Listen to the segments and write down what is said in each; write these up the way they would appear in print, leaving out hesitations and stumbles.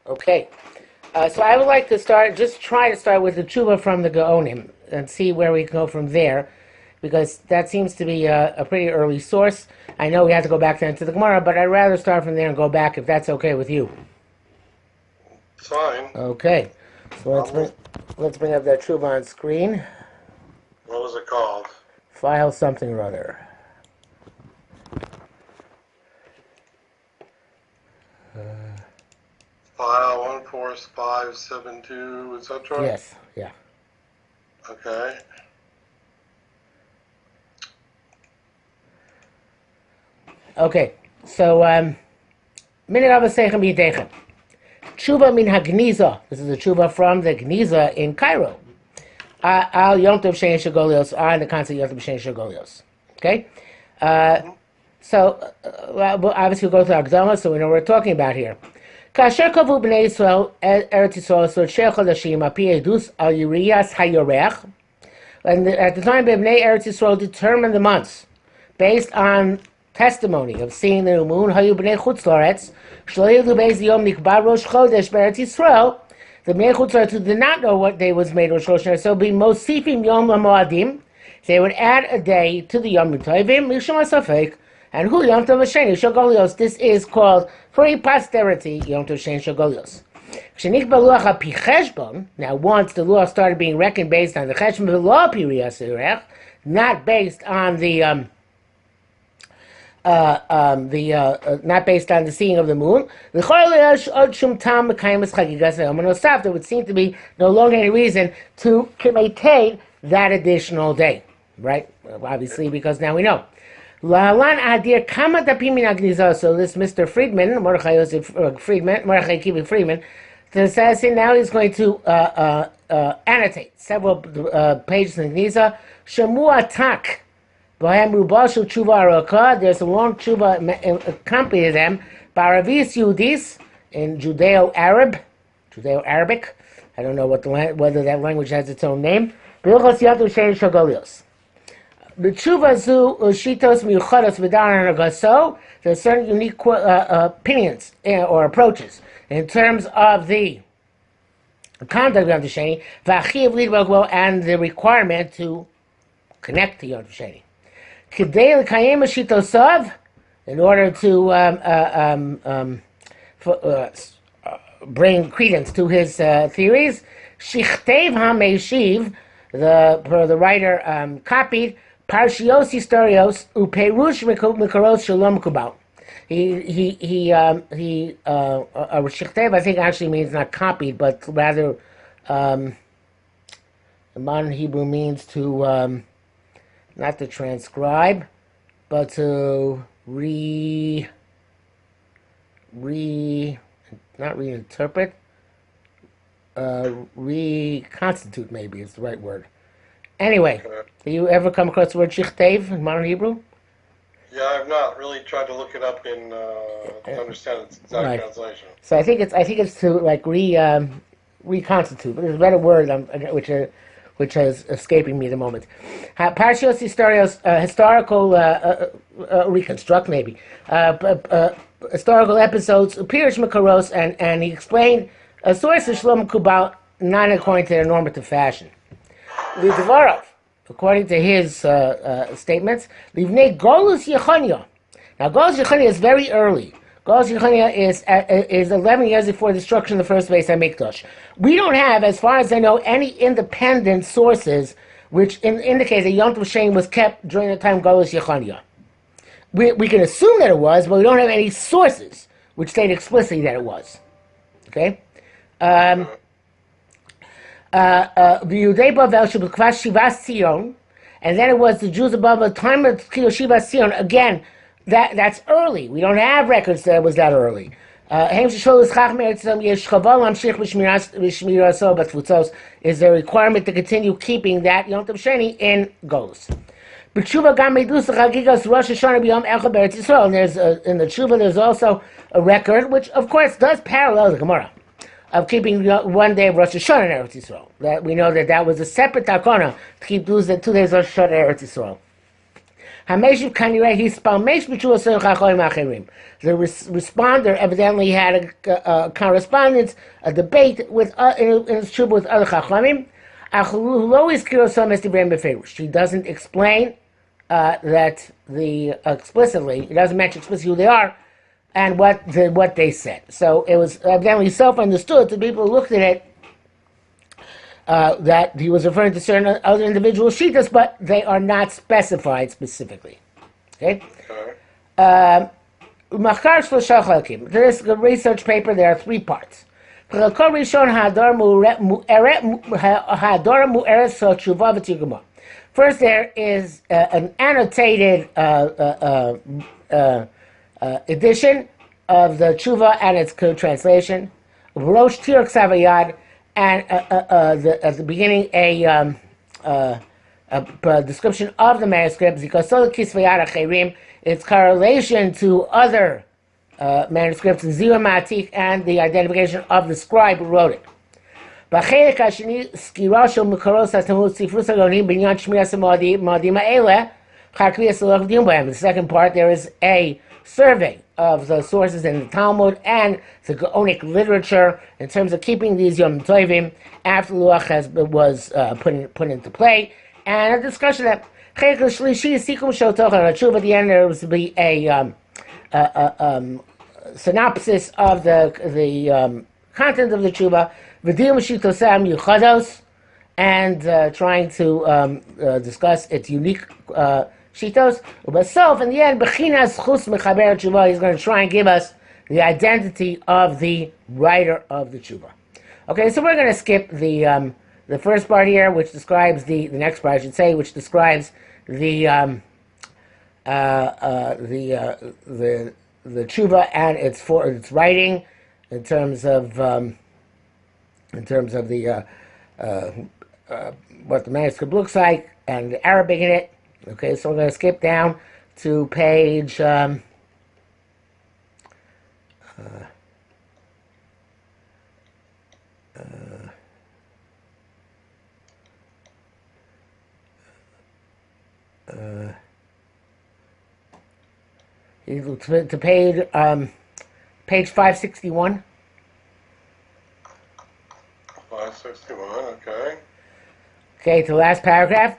Okay. So I would like to try to start with the Teshuvah from the Gaonim and see where we can go from there, because that seems to be a pretty early source. I know we have to go back then to the Gemara, but I'd rather start from there and go back if that's okay with you. Fine. Okay. So let's bring up that Teshuvah on screen. What was it called? File something or other. File 14572, etc.? Yes, yeah. Okay. Okay, so Minute Abba Seichem Yidechem. Teshuvah min Genizah. This is a Teshuvah from the Genizah in Cairo. Al Yom Tov Sheni Shagolios, on the concept of Yom Tov Sheni Shagolios. Okay? So, obviously we'll go through Agdama, so we know what we're talking about here. Kasher kavu b'nei Yisrael Eretz Yisrael Shel Chodashim Api Edus Al Yiriyas HaYorech. And at the time, Bnei Eretz Yisrael determined the months based on testimony of seeing the new moon. Hayu b'nei Chutz La'aretz Shlo Yidu Beis Yom Nikbar Rosh Chodesh B'Eretz Yisrael. The bnei Chutz La'aretz who did not know what day was made Rosh Chodesh, so be Mosifim Yom LaMoadim. They would add a day to the Yom Tovim Mishum HaSafek. And who Yom Tov Sheni Shagolios? This is called for posterity Yom Tov Sheni Shagolios. Now, once the law started being reckoned based on the Cheshbon V'lo Piriyas Yirech, not based on not based on the seeing of the moon, there would seem to be no longer any reason to maintain that additional day, right? Obviously, because now we know. So this Mr. Friedman, Mordechai Kiva Friedman, says now he's going to annotate several pages in Genizah. Shemu atak, there's a long tshuva accompanying them. Baravis Yudis in Judeo-Arabic. I don't know whether that language has its own name. The Teshuvah zu shitos miyuchados v'daran agaso. There's certain unique opinions or approaches in terms of the conduct of Yom Tov Sheni, v'achiv lidbog and the requirement to connect to Yom Tov Sheni. K'dei l'kayem shitosav, in order to bring credence to his theories, shichtev ha-meishiv, the writer copied Parshios Historios uPerush Mikoros Shalom Kubal. Shichtev, I think, actually means not copied, but rather in modern Hebrew means to not to transcribe, but to not reinterpret, reconstitute, maybe is the right word. Anyway, do you ever come across the word shichtev in modern Hebrew? Yeah, I've not really tried to look it up to understand its exact translation. So I think it's to like reconstitute. But there's a better word which is escaping me at the moment. Parshios Historios, historical reconstruct maybe historical episodes. Pirish Makaros, and he explained a source of Shalom Kubal not according to their normative fashion. According to his statements, Livnei Golus Yechonia. Now, Golus Yechonia is very early. Golus Yechonia is 11 years before the destruction of the first Beis HaMikdash. We don't have, as far as I know, any independent sources which indicate that Yom Tov Sheni was kept during the time of Golus Yechonia. We can assume that it was, but we don't have any sources which state explicitly that it was. Okay? And then it was the Jews above the time of Shivas Sion. Again, that's early. We don't have records that it was that early. Is there a requirement to continue keeping that Yom Tov Sheni in Golus? And there's in the Teshuvah there's also a record which of course does parallel the Gemara of keeping one day of Rosh Hashanah in Eretz Yisrael. That we know that was a separate takana to keep 2 days of Rosh Hashanah in Eretz Yisrael. Hameshiv kanireh hispamesh b'tshuva sel chachamim acherim. The responder evidently had a correspondence, a debate with in his tshuva with other chachamim. She doesn't explain that explicitly. He doesn't mention explicitly who they are and what they said. So it was evidently self-understood to people who looked at it that he was referring to certain other individual shitas, but they are not specified specifically. Okay. This research paper, there are 3 parts. First, there is an annotated edition of the Teshuvah and its translation. Rosh Tir Ksavayad, and at the beginning a description of the manuscript, because its correlation to other manuscripts, Zira Matik, and the identification of the scribe who wrote it. The second part, there is a survey of the sources in the Talmud and the Gaonic literature in terms of keeping these Yom Tovim after Luach was put into play, and a discussion that at the end there was to be a synopsis of the content of the Teshuvah, and trying to discuss its unique shitos. But in the end, he's going to try and give us the identity of the writer of the Teshuvah. Okay, so we're going to skip the first part here, which describes the next part, I should say, which describes the Teshuvah and its writing in terms of the what the manuscript looks like and the Arabic in it. Okay, so we're going to skip down to page to page 561. 561, okay. Okay, to the last paragraph.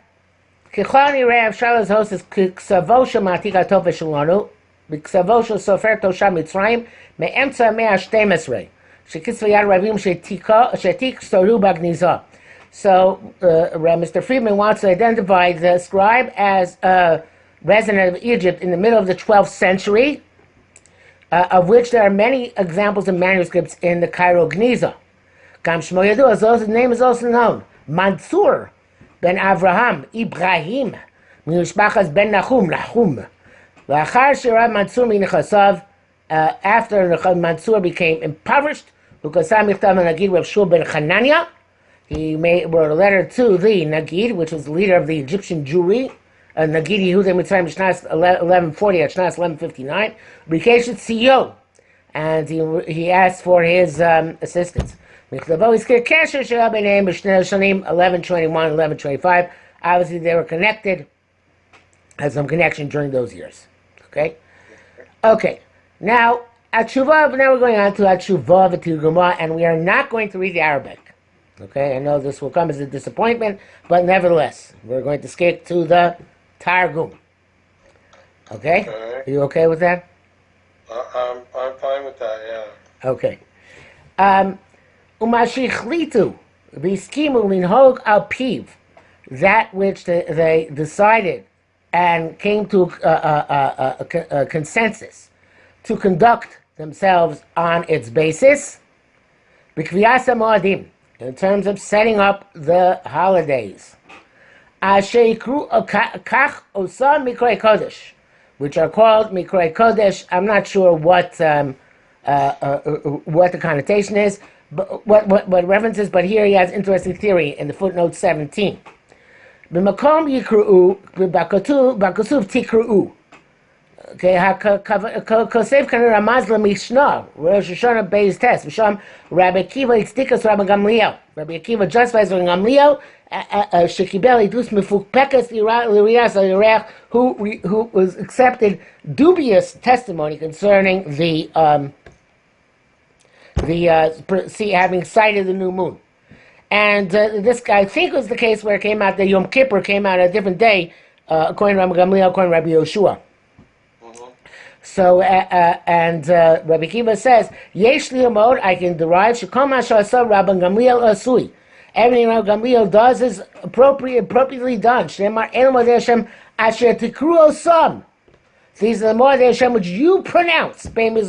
Kichani Rav Shala's host is Ksavosha Matika Tova Shalonu, Ksavosha Sofer Tosha Mitzrayim, Me'emtza Mea Shtemesrei, Shekisvayad Ravim Shetik Soru Bagniza. So, Mr. Friedman wants to identify the scribe as a resident of Egypt in the middle of the 12th century, of which there are many examples of manuscripts in the Cairo Genizah. Gam Shmo Yadu, as his name is also known, Mansur ben Avraham, Ibrahim, Mishpachas ben Nahum. L'achar shirah Mansur minichasav, after Mansur became impoverished, because Michtav Nagid Rav Shul ben Chananya, he wrote a letter to the Nagid, which was the leader of the Egyptian Jewry, Nagid Yehuda Mitzrayim Shnas 1140 at Shnas 1159, Rikesh CEO, and he asked for his assistance. 1121, 1125. Obviously, they were connected, had some connection during those years. Okay? Okay. Now, Teshuvah, now we're going on to Teshuvah v'Tirguma, and we are not going to read the Arabic. Okay? I know this will come as a disappointment, but nevertheless, we're going to skip to the Targum. Okay? Are you okay with that? I'm fine with that, yeah. Okay. Umashichlitu, v'skimu linhog al piv, that which they decided and came to a consensus to conduct themselves on its basis, b'kviyasa moadim, in terms of setting up the holidays, asheikru kach osa mikrei kodesh, which are called mikrei kodesh. I'm not sure what the connotation is, but what references, but here he has interesting theory in the footnote 17. B'makom yikru'u, b'bakasuv tikru'u. Okay, Kosef kan Ramaz LaMishnah, Rosh Hashanah Beis Test, V'sham Rabbi Akiva Itzdikas Rabbi Gamliel. Rabbi Akiva justifies Rabbi Gamliel, Shekibel Idus Mefukpekas L'Rias L'Yirech, who was accepted dubious testimony concerning having sighted the new moon. And this guy, I think, was the case where it came out, the Yom Kippur came out a different day, according to Rabbi Gamliel, according to Rabbi Yoshua. So, Rabbi Kiva says, Yesh li amod, I can derive, Shekom Asher Asa Rabbi Gamliel Asui. Everything Rabbi Gamliel does is appropriately done. Shneimar Elam Odei Hashem Asher Tikru Osam. These are the more Hashem which you pronounce. Whether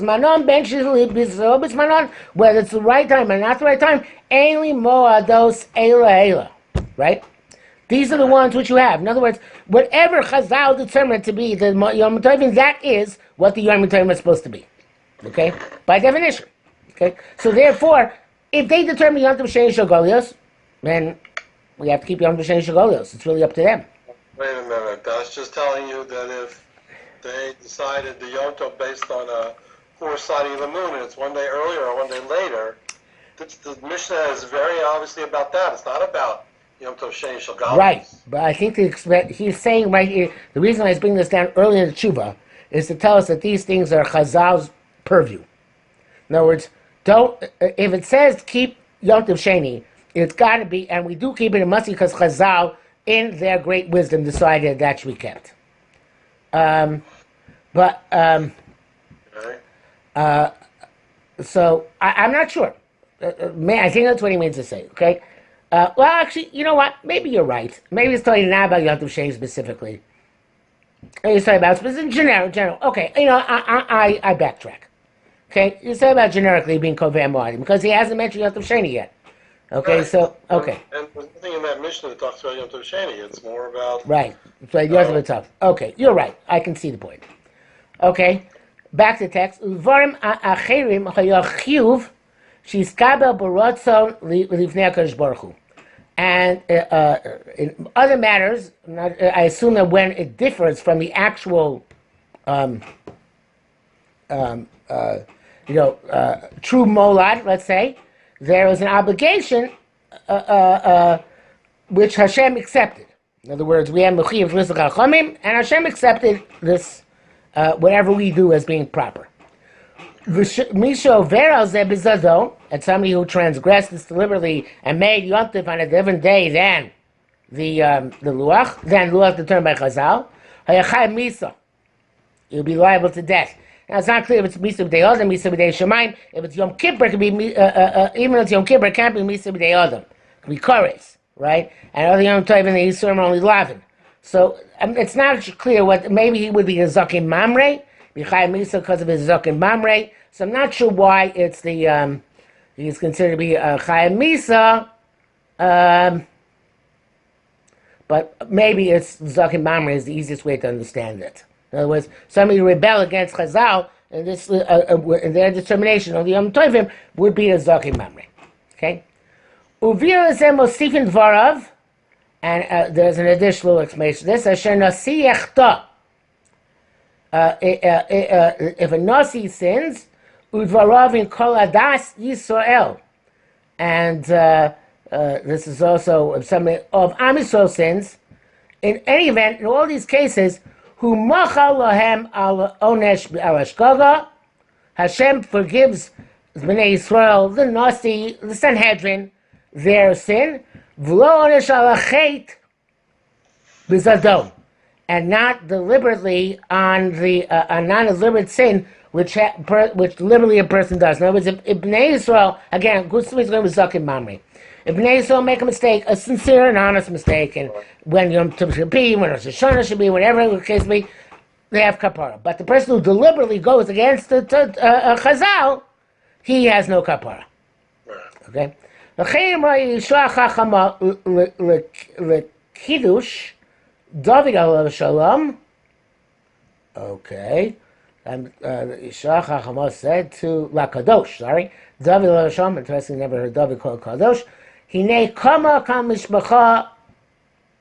it's the right time or not the right time, Eli Moados Eila Eila. Right? These are the ones which you have. In other words, whatever Chazal determined to be the Yom Tovim, that is what the Yom Tovim is supposed to be. Okay? By definition. Okay? So therefore, if they determine Yom Tov Sheni Shogolios, then we have to keep Yom Tov Sheni Shogolios. It's really up to them. Wait a minute. That's just telling you that if they decided the Yom Tov based on a foresighting of the moon, and it's one day earlier or one day later, the Mishnah is very obviously about that. It's not about Yom Tov Sheni Shogolios. Right, but I think he's saying right here, the reason I was bringing this down early in the Teshuvah is to tell us that these things are Chazal's purview. In other words, if it says keep Yom Tov Sheni, it's got to be, and we do keep it, it must be because Chazal, in their great wisdom, decided that should be kept. So I'm not sure. I think that's what he means to say. Okay. Well, actually, you know what? Maybe you're right. Maybe it's talking not about Yom Tov Sheni specifically. He's talking about specific, general. Okay, I backtrack. Okay, you're talking about generically being Kovei Moadim because he hasn't mentioned Yom Tov Sheni yet. Okay, right. So okay. And there's nothing in that Mishnah that talks about Yom Tov Sheni. It's more about right. It's like Yom Tov Tov. Okay, you're right. I can see the point. Okay, back to text. Uvarim acherim hayachiyuv shiskabel baratzon lifnei HaKadosh Baruch Hu. And in other matters, I assume that when it differs from the actual, true molad, let's say, there is an obligation which Hashem accepted. In other words, we have mechiv l'sach hachamim, and Hashem accepted this, whatever we do as being proper. Misho veral ze bizado, and somebody who transgressed this deliberately and made Yom Tov on a different day than the luach, then luach determined by Chazal, hayachai misa, you'll be liable to death. Now it's not clear if it's misa b'dei adam, misa b'dei shemaim. If it's Yom Kippur, it could be even if it's Yom Kippur, it can't be misa b'dei adam. It could be kores, right? And other Yom Tov in the Yisurim are only lavin. So it's not clear what. Maybe he would be a zakin mamre, b'chai misa because of his zakin mamre. So I'm not sure why it's the he's considered to be a Chayim Misa, but maybe it's Zakim Mamre is the easiest way to understand it. In other words, somebody who rebel against Chazal and this in their determination of the Yom Tovim would be a Zakim Mamre. Okay, Uvir Zem Osifin Dvarav, and there's an additional explanation. This Asher Nasi Yechta. If a Nasi sins. Udvarav in Kol Adas Yisrael, and this is also if somebody of Am Yisrael sins. In any event, in all these cases, Hu Machal Lahem Al Onesh Al Ashkaga, Hashem forgives Bnei Yisrael, the Nasi, the Sanhedrin, their sin. V'lo Onesh Al Achet B'Zadon, and not deliberately on the non-deliberate sin. Which literally a person does. In other words, if Bnei Yisrael, again, somebody's going to be Zakim Mamre. If Bnei Yisrael make a mistake, a sincere and honest mistake, and when Yom Tov should be, when Rosh Hashanah should be, whatever the case may be, they have kapara. But the person who deliberately goes against the Chazal, he has no kapara. Okay? L'kiddush, David alav shalom. Okay. And Yishach HaChamos said to La Kadosh, David L'Hasham, interestingly never heard David called Kadosh, Hinei Kama Kam Mishpacha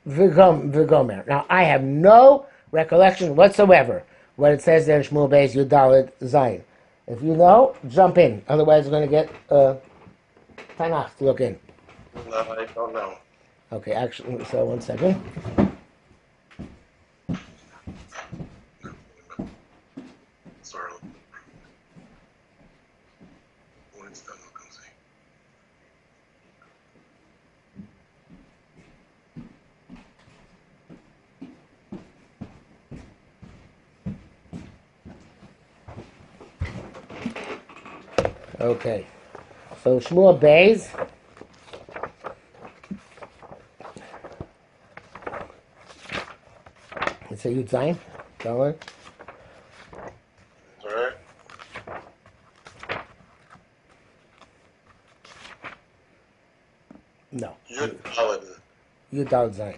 V'Gomer. Now, I have no recollection whatsoever what it says there in Shmuel Beis Yud Dalet Zayin. If you know, jump in. Otherwise, we're going to get Tanakh to look in. No, I don't know. Okay, actually, so one second. Sorry. When it's done, we'll come see. Okay. So Shmuel Beis. It's a Yud Zayin. Dollar. All right. No. Yud Dalet. Yud Dalet Zayin.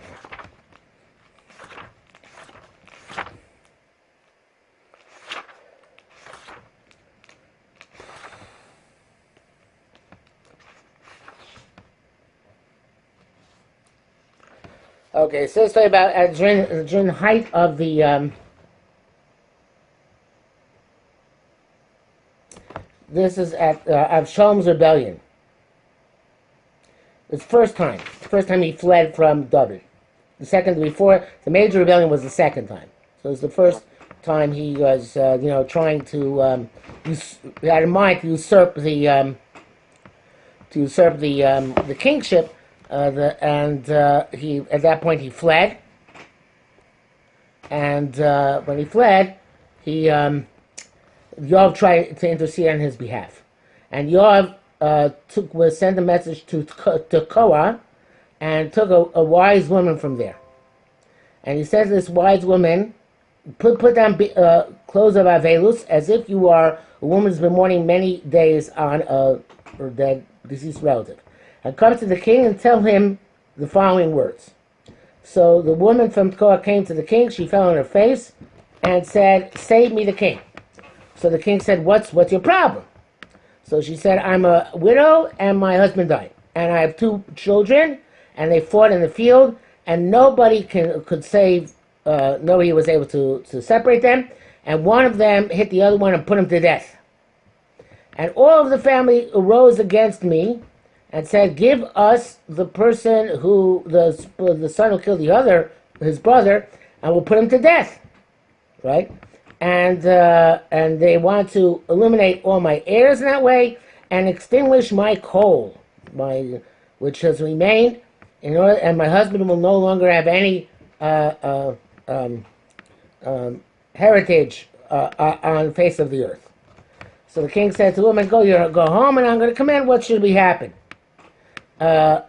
Okay, so let's talk about during the height of the this is at Avshalom's rebellion. It's first time. The first time he fled from David. The second before the major rebellion was the second time. So it's the first time he was trying to he had in mind to usurp the kingship. He at that point he fled, and when he fled, Yoav tried to intercede on his behalf, and Yoav sent a message to Tekoa, and took a wise woman from there, and he says this wise woman put down clothes of avelus as if you are a woman who's been mourning many days on a dead deceased relative. And come to the king and tell him the following words. So the woman from Tekoa came to the king. She fell on her face and said, "Save me, the king." So the king said, "What's your problem?" So she said, "I'm a widow and my husband died, and I have 2 children, and they fought in the field, and nobody could save. Nobody was able to separate them, and one of them hit the other one and put him to death. And all of the family arose against me." And said, "Give us the person who the son who killed the other, his brother, and we'll put him to death, right? And they want to eliminate all my heirs in that way and extinguish my coal, which has remained, and my husband will no longer have any heritage on the face of the earth." So the king said to the woman, "Go home, and I'm going to command what should be happen." So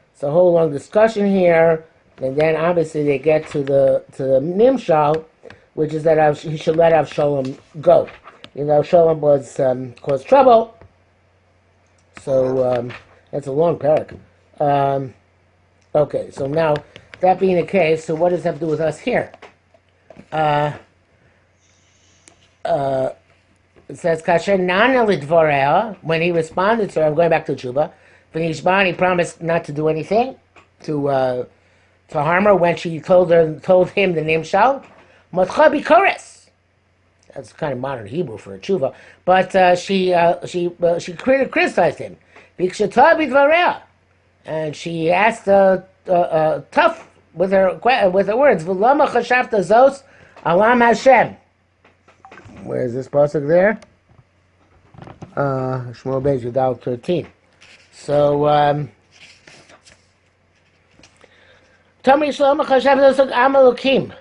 it's a whole long discussion here, and then obviously they get to the Nimshal, which is that he should let Avshalom go. Avshalom was caused trouble, so that's a long parak. Okay, so now that being the case, so what does that have to do with us here? It says, "Kasher nana lidvoreh," when he responded to her, I'm going back to Teshuvah, v'nishba, he promised not to do anything to harm her when she told him the nimshal. Matcha bikores. That's kind of modern Hebrew for a Teshuvah, but she criticized him. V'kshata bidvoreh, and she asked tough with her words. V'lama chashavta zos alam Hashem. Where is this pasuk there? Shmuel Beis Yud Dalet 13. So, Tamri Shalom Chashav Zosuk Amalukim.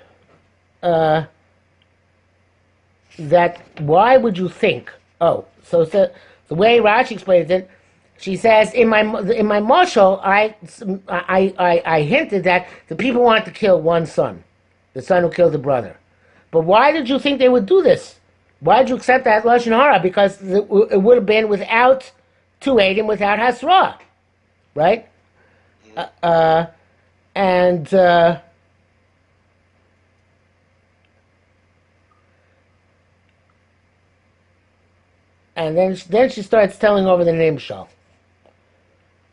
That why would you think? So the way Rashi explains it, she says in my moshel, I hinted that the people wanted to kill one son, the son who killed the brother. But why did you think they would do this? Why did you accept that Lashon Hara? Because it would have been without 2 Eidim, without Hasra, right? And then she starts telling over the name Shal.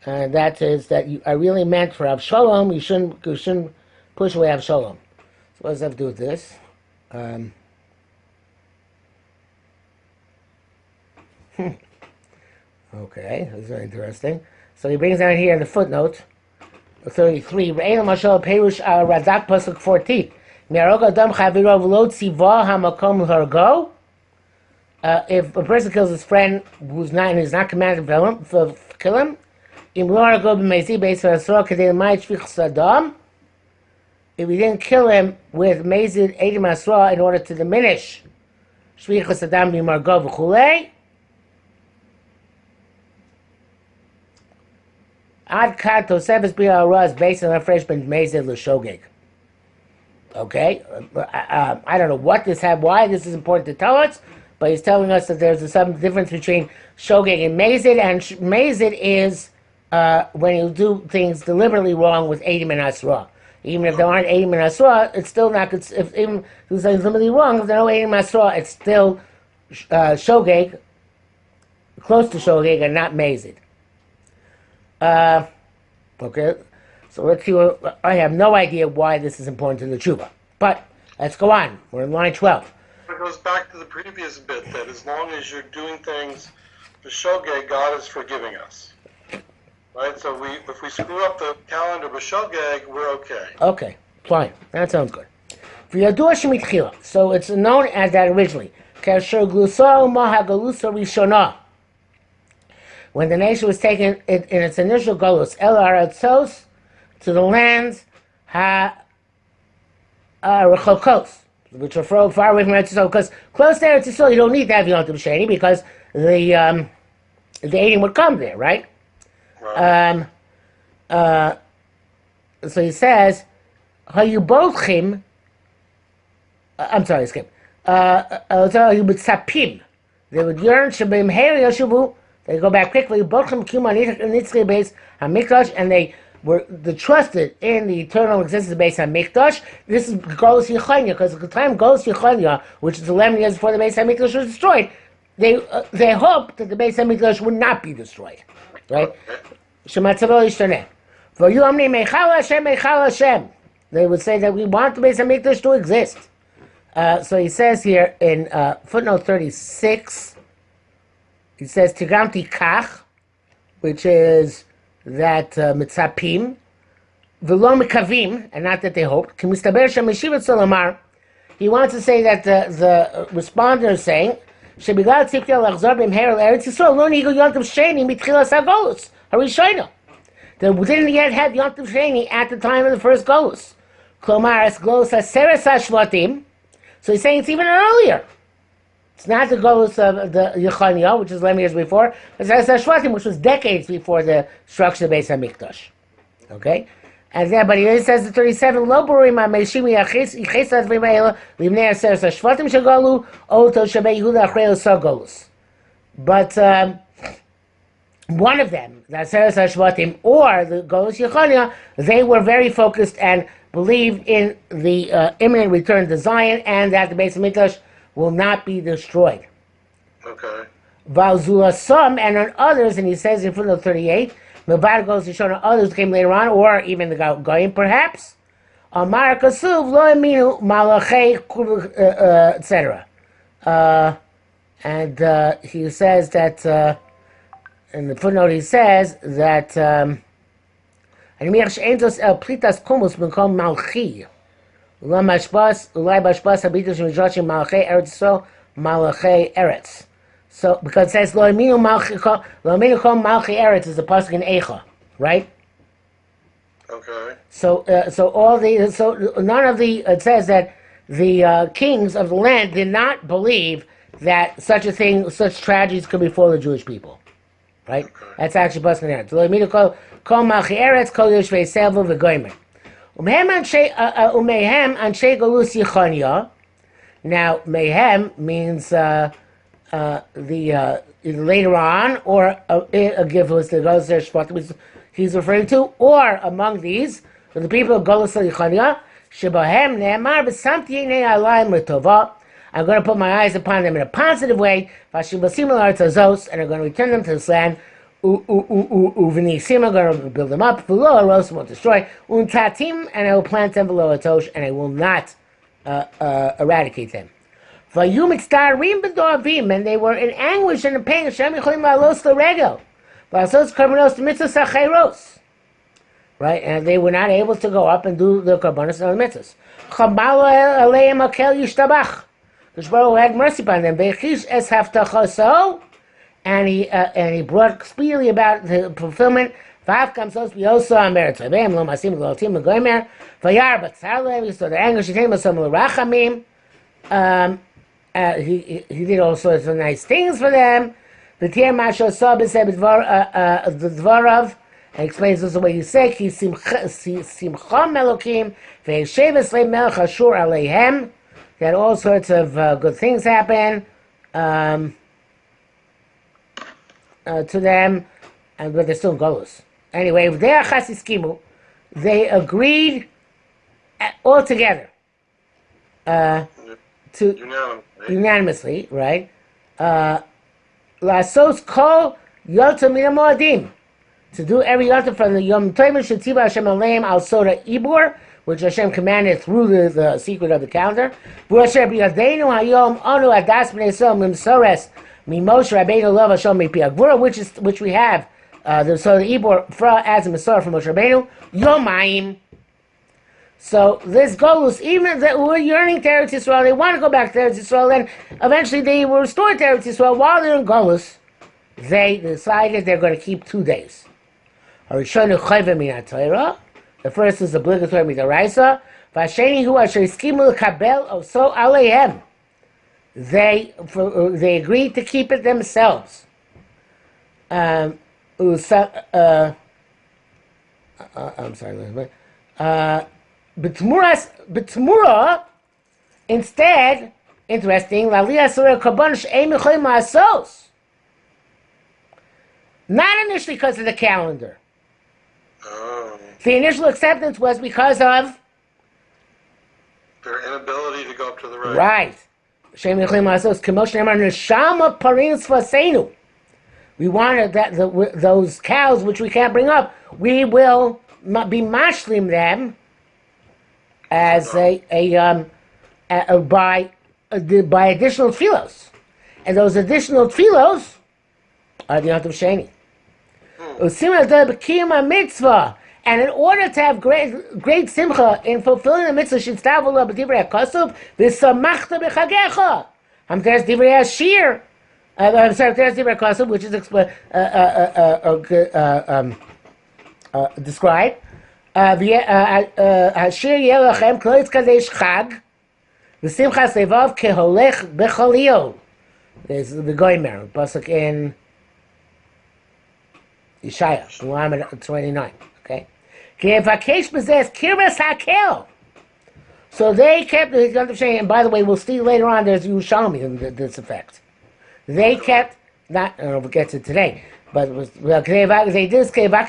And that is that you are really meant for Avshalom. You shouldn't push away Avshalom. So what does that have to do with this? Okay, that's very interesting. So he brings down here in the footnote 33. Re'elam Mashal Perush Radak Pasuk 14. Mi'aroga Dam Chaviro V'lo Tziva HaMakom L'Hargo. If a person kills his friend who's not commanded to kill him, if he didn't kill him with Mezid Eidim Asra in order to diminish Shvichas Adam B'Margo V'chulei, Ad Kad Tosefes B'Ara is based on a fresh Ben Mezid L'Shogeg. Okay, I don't know why this is important to tell us, but he's telling us that there's some difference between Shogeg and Mezid, and Mezid is when you do things deliberately wrong with Eidim and Asra. Even if there aren't Eidim and Asra, it's still not good. If even do something deliberately wrong, if there are no Eidim and Asra, it's still Shogeg, close to Shogeg, and not Mezid. Okay, so let's see. I have no idea why this is important to the Teshuvah, but let's go on. We're in line 12. It goes back to the previous bit that as long as you're doing things for Shogeg, God is forgiving us. Right? So if we screw up the calendar for Shogeg, we're okay. Okay, fine. That sounds good. So it's known as that originally. When the nation was taken in its initial galus, El Aratzos, to the lands Rechokos, which are far away from Eretz Yisrael, because close to Eretz Yisrael you don't need to have Yom Tov Sheni because the Eidim would come there, right? Right. So he says, "Hayubochim." I'm sorry, skip. Hayubotzapim. They would yearn Shabim Heri Yoshuvu. They go back quickly. Bochim Kuma Nitzri base Hamikdash, and they were trusted in the eternal existence based on Mikdash. This is Golos Yechanya, because at the time Golos Yechanya, which is 11 years before the Beis HaMikdash was destroyed, they hoped that the Beis HaMikdash would not be destroyed, right? Shematzavo Yishtaneh. V'yu Amni Meichal Hashem, Meichal Hashem. They would say that we want the Beis HaMikdash to exist. So he says here in footnote 36, he says Tigamti Kach, which is that mitzapim, v'lo mikavim, and not that they hoped. K'mistaber shemeshivat solamar. He wants to say that the responder is saying, shebigal tzipkel lachzor b'mher l'Eretz Yisrael lo nigu Yom Tov Sheni mitchilas hagolus harishayna. They didn't yet have Yom Tov Sheni at the time of the first golus. Klomar es golus haseres hashvatim. So he's saying it's even earlier. It's not the golus of the Yechania, which is 11 years before. It's Hashvatim, which was decades before the structure of the Beis HaMikdash. Okay? And then, but he says the 37, Lo burim ha-meishimi yichesat v'meila livnei aseres hashvatim shagalu oto shabei Yehuda achrei osagolus. But one of them, the Aseres Hashvatim, or the Golus Yechania, they were very focused and believed in the imminent return to Zion and that the Beis HaMikdash will not be destroyed. Okay. Valzulasam, and on others, and he says in footnote 38, Milvad goes to show on others came later on, or even the Goyim perhaps. Amar Kasuv lo eminu malachei, etc. And he says that in the footnote he says that Animich Entos el Plitas Kumus Benkom Malchi. Ulai Bashbas Habitus Midrashim Malachei Eretz Yisrael Malachei Eretz. So because it says Lo Eminu Kom Malchi Eretz is the pasuk in Eicha, right? Okay. So none of the it says that the kings of the land did not believe that such a thing, such tragedies could befall the Jewish people, right? Okay. That's actually pasuk in Eretz. Lo Eminu Kom Malchi Eretz Kol Yoshvei Selva v'Goymer. Umehem anshe golus Yechania. Now, mayhem means either later on or a givus the golus Shvatim he's referring to, or among these the people of golus Yechania. Shebahem ne'amar v'samti yinei alayim l'tova. I'm going to put my eyes upon them in a positive way. V'ashim b'sim l'Eretz Azos, and I'm going to return them to this land. Uvenisim are going to build them up. V'lo arosim will destroy. Untatim, and I will plant them below a tosh, and I will not eradicate them. Vayum itztarim b'doavim, and they were in anguish and in pain. Hashem yicholim la'alos l'regel. V'asos karbanos mitzvos ha'chayros. Right, and they were not able to go up and do the karbanos and the mitzvahs. Chamala aleim akel yishtabach. The Baruch had mercy upon them. V'chish es haftachaso, and he brought speedily about the fulfillment. V'af kamsos b'yosa amer tzavim lo masim l'altim l'goymer. V'yar b'tzar lehem, he saw the anger she came with some l'rachamim. He did all sorts of nice things for them. V'tir masho so b'seh the dvarav, and explains this the way you say, Ki simcha melokim v'yeshev eslei melech ashur aleihem. That all sorts of good things happen to them, but they're still in Golus. Anyway, they agreed all together unanimously, right? Lasos kol yotam min ha'moadim, to do every yotam from the Yom Tov Sheni Hashem Aleim al Soda Ibor, which Hashem commanded through the secret of the calendar. Which we have, so the Ibor as a Masorah from Moshe Rabbeinu, Yomayim. So this Golus, even that we're yearning to Eretz Yisrael, they want to go back to Eretz Yisrael, and eventually they were restored to Eretz Yisrael. While they're in Golus, they decided they're going to keep 2 days. The first is obligatory midaraisa. Vasheni hu asher iskimu l'kabel oso aleihem. They agreed to keep it themselves. I'm sorry. B'tmura, instead, interesting, laliyah surah kabon she'em yicholim la'asos. Not initially because of the calendar. The initial acceptance was because of their inability to go up to the right. Right. We wanted that those cows which we can't bring up, we will be mashlim them as by additional tefillos, and those additional tefillos are the Yom Tov Sheni. Mitzvah, and in order to have great simcha in fulfilling the mitzvah, should stavula b'divrei hakasuv v'samachta b'chagecha. There's divrei hashir. I'm sorry, there's divrei hakasuv, which is described. Hashir yelachem kloitz kadesh chag v'simchas levav keholech becholio. There's the goymer pasuk in Yeshaya, 29. Okay. So they kept the Yom Tov Sheni, and by the way, we'll see later on. There's Yerushalmi in this effect. They kept not. I don't know if we'll get to it today, but it was, they did. They go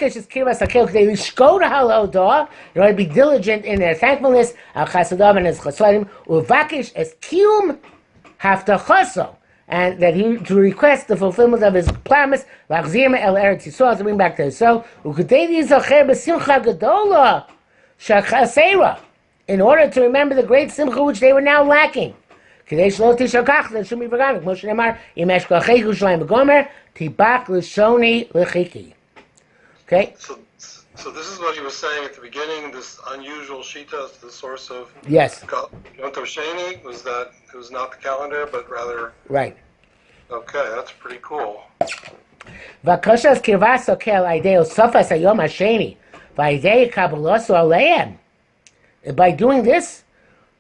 to Halodah. You know, to be diligent in their thankfulness. Al Chasadav and his Chasadim uvakish es kium haftachaso. And that he to request the fulfillment of his promise, l'achzir el Eretz Yisrael, to bring back to Yisrael, u'kutei yizacher b'simcha gedola shachasera, in order to remember the great simcha which they were now lacking. K'dei shlo tishakach, that should be forgotten. Moshe Ne'emar, imesh kachei Yerushalayim b'gomer, tibak l'shoni l'chiki. Okay? So this is what he was saying at the beginning, this unusual shita is the source of yes. Yom Tov Sheni, was that it was not the calendar, but rather... Right. Okay, that's pretty cool. V'koshas kirvas okel aidei osofas hayom hasheni v'aidei kabulosu aleim. By doing this,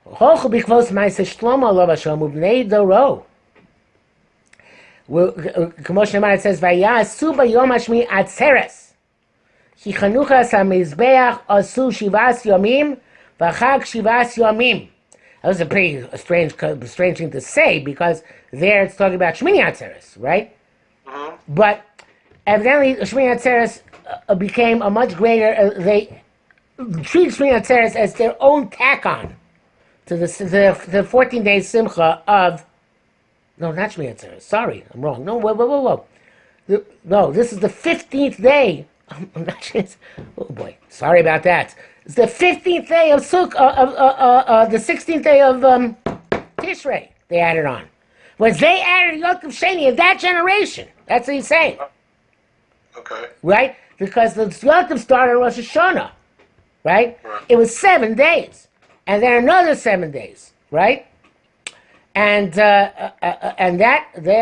hochu b'kvos ma'aseh shlomo alav Hashem u'bnei doro. K'mo shenemar, it says, v'yasu b'yom hashmi atzeres. Ki chanuchas hamizbeach asu shivas yomim v'chag shivas yomim. That was a pretty strange thing to say, because there it's talking about Shmini Atzeres, right? Mm-hmm. But evidently Shmini Atzeres became a much greater. They treat Shmini Atzeres as their own tack-on to the 14-day simcha of. No, not Shmini Atzeres. Sorry, I'm wrong. No, whoa. No, this is the 15th day. I'm not sure. Oh boy, sorry about that. It's the 15th day of the 16th day of Tishrei. They added on. Was they added Yom Tov Sheni in that generation? That's what he's saying. Okay. Right? Because the Yom Tov started Rosh Hashanah. Right? Right. It was 7 days. And then another 7 days. Right? And then they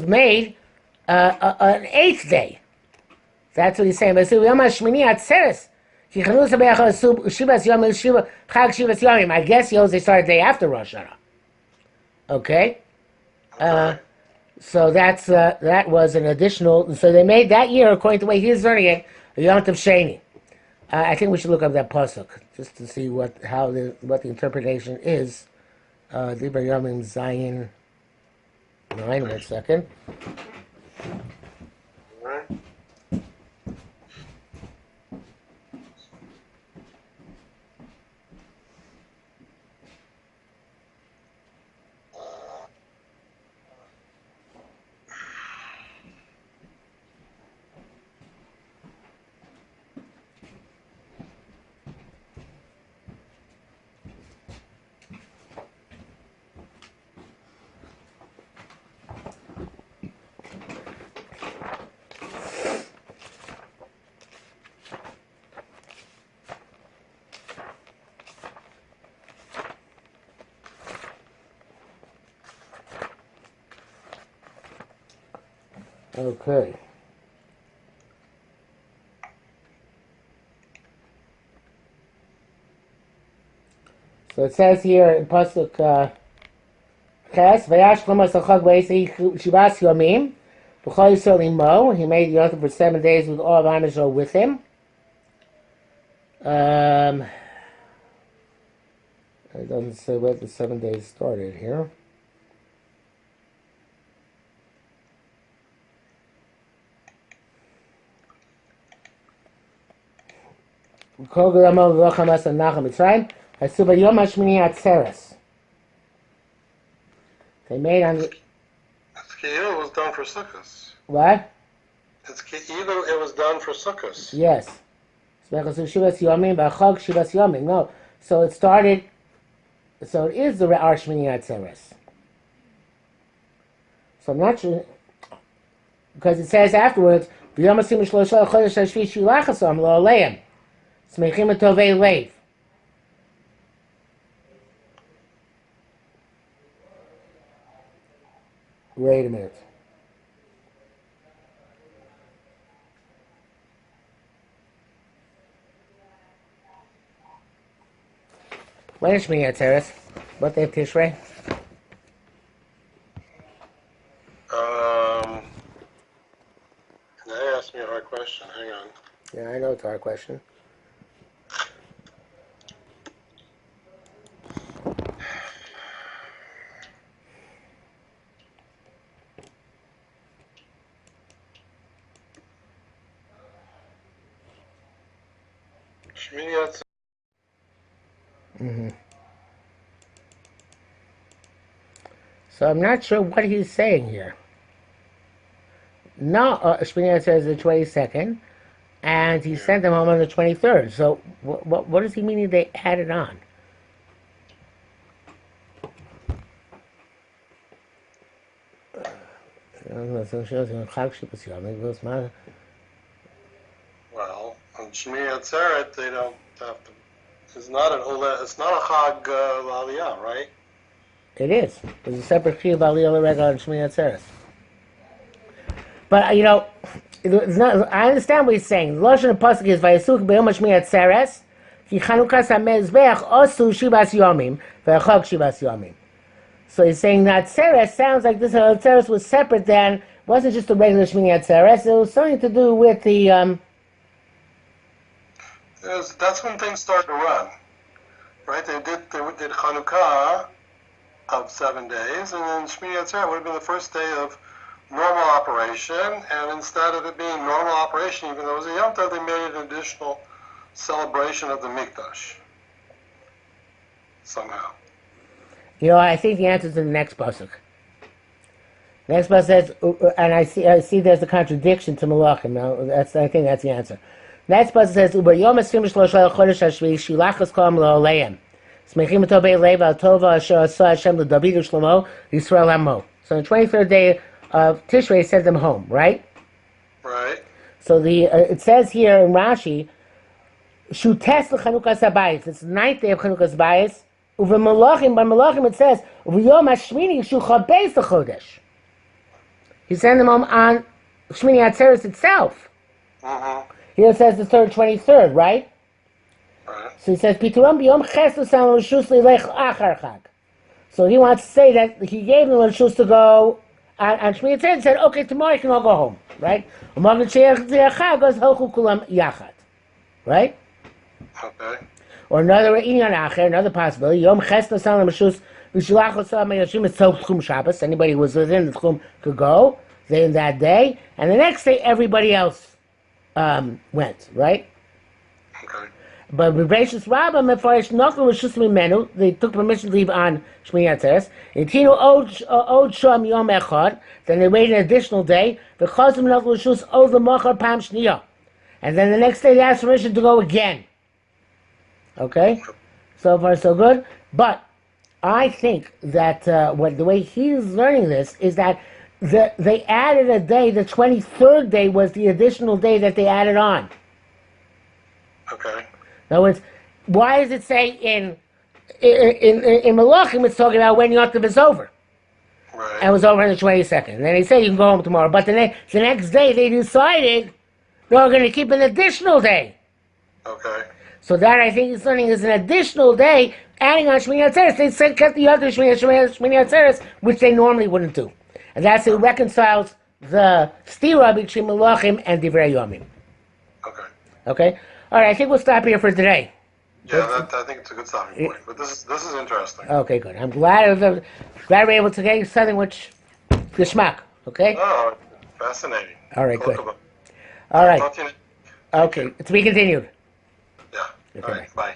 made an 8th day. That's what he's saying. I guess he also started the day after Rosh Hashanah. Okay? So that was an additional. So they made that year, according to the way he's learning it, a Yom Tov Sheni. I think we should look up that pasuk just to see what the interpretation is. Dibra Yomim Zayin 9. 1 second. Right. Okay. So it says here in pasuk Ches, Vayash Chomas Achag Vayisei Shivas Yomim, B'chol Yisrael Imo. He made Yom Tov for 7 days with all of Am Yisrael with him. It doesn't say where the 7 days started here. Kol G'ramo V'Chamas Anacham Mitzrayim. Hasu B'Yom HaShmini Atzeres. They made on the... It was done for Sukkot. What? It's Ki'ilu, it was done for Sukkot. Yes. Shivas Yomim, B'Chag Shivas Yomim. No. So it started... So it is the Ar Shmini Atzeres. So I'm not sure... Because it says afterwards, V'Yom HaSim Shlosha Chodesh HaShvi Shilachasam Lo Aleim. Smechim Tovei Leiv. Wait a minute. When is Shmini Atzeres? What day of Tishrei? Now you asked me a hard question. Hang on. Yeah, I know it's a hard question. Shmini Atzeres. Mm-hmm. So I'm not sure what he's saying here. No, Shmini says the 22nd, and he sent them home on the 23rd. So what does he mean they added on? Well, on Shmini Atzeret, they don't have to. It's not a Chag Aliyah, right? It is. There's a separate Chiyuv Aliyah L'Regel on Shmini Atzeres. But it's not, I understand what he's saying. The Lashon of Pasuk is Vayasuk B'Yom Shmini Atzeres Ki Chanukas HaMezbech Osu Shivas Yomim V'Chag Shivas Yomim. So he's saying that Atzeres sounds like this Atzeres was separate than, wasn't just a regular Shmini Atzeres, it was something to do with the... That's when things started to run, right? They did Chanukah of 7 days, and then Shmini Atzeret would have been the first day of normal operation, and instead of it being normal operation, even though it was a Yom Tov, they made an additional celebration of the Mikdash, somehow. I think the answer is in the next pasuk. Next part says, and I see there's a contradiction to Malachim. Now, I think that's the answer. Next part says, "Ubayom esrim shloshah chodesh hashvi shilachas kolam leoleim." Smechim eto be'lev al tova asher asa Hashem leDavid u'Shlomo Yisrael hamo. So on the 23rd day of Tishrei, he sent them home, right? Right. So it says here in Rashi, "Shutes leChanukas habayis." It's the 9th day of Chanukas Bayis. Uve Malachim, by Malachim it says, "Uvayom hashmini shuchabeis lechodesh." He sent them home on Shmini Atzeres itself. Here it says the 23rd, right? So he says, "Pituram b'yom ches l'sam l'shus l'ilech achar chag." So he wants to say that he gave them a shus to go on Shmini Atzeres and said, "Okay, tomorrow you can all go home," right? U'magen she'ech z'achag goes hochu kulam yachad, right? Okay. Or another possibility. Yom ches l'sam l'shus l'shulach l'sam l'yashim is so tchum Shabbos. Anybody who was within the tchum could go in that day, and the next day everybody else went, right? Okay. But B'Beishus Rabbah Mefarish Nochel Rishus Mimenu, they took permission to leave on Shmini Atzeres. Intinu Od Shom Yom Echad, then they waited an additional day. V'Chazim Nochel Rishus Od L'Mochar Pam Shniya, and then the next day they asked permission to go again. Okay, so far so good. But I think that the way he's learning this is that they added a day. The 23rd day was the additional day that they added on. Okay. In other words, why does it say in Malachim it's talking about when Yom Tov is over? Right. And it was over on the 22nd. And then they say you can go home tomorrow. But the next day they decided they were going to keep an additional day. Okay. So that I think he's learning is an additional day adding on Shmini Atzeres. They said cut the other Shmini Atzeres, which they normally wouldn't do. And that's it reconciles the stira between Malachim and Divrei Yomim. Okay. Okay? All right, I think we'll stop here for today. Yeah, I think it's a good stopping point. But this is interesting. Okay, good. I'm glad we're able to get you something which geschmack. Okay. Oh, fascinating. All right, good. About. All right. Talk to you. Okay, to be continued. Yeah. Okay, All right. Bye.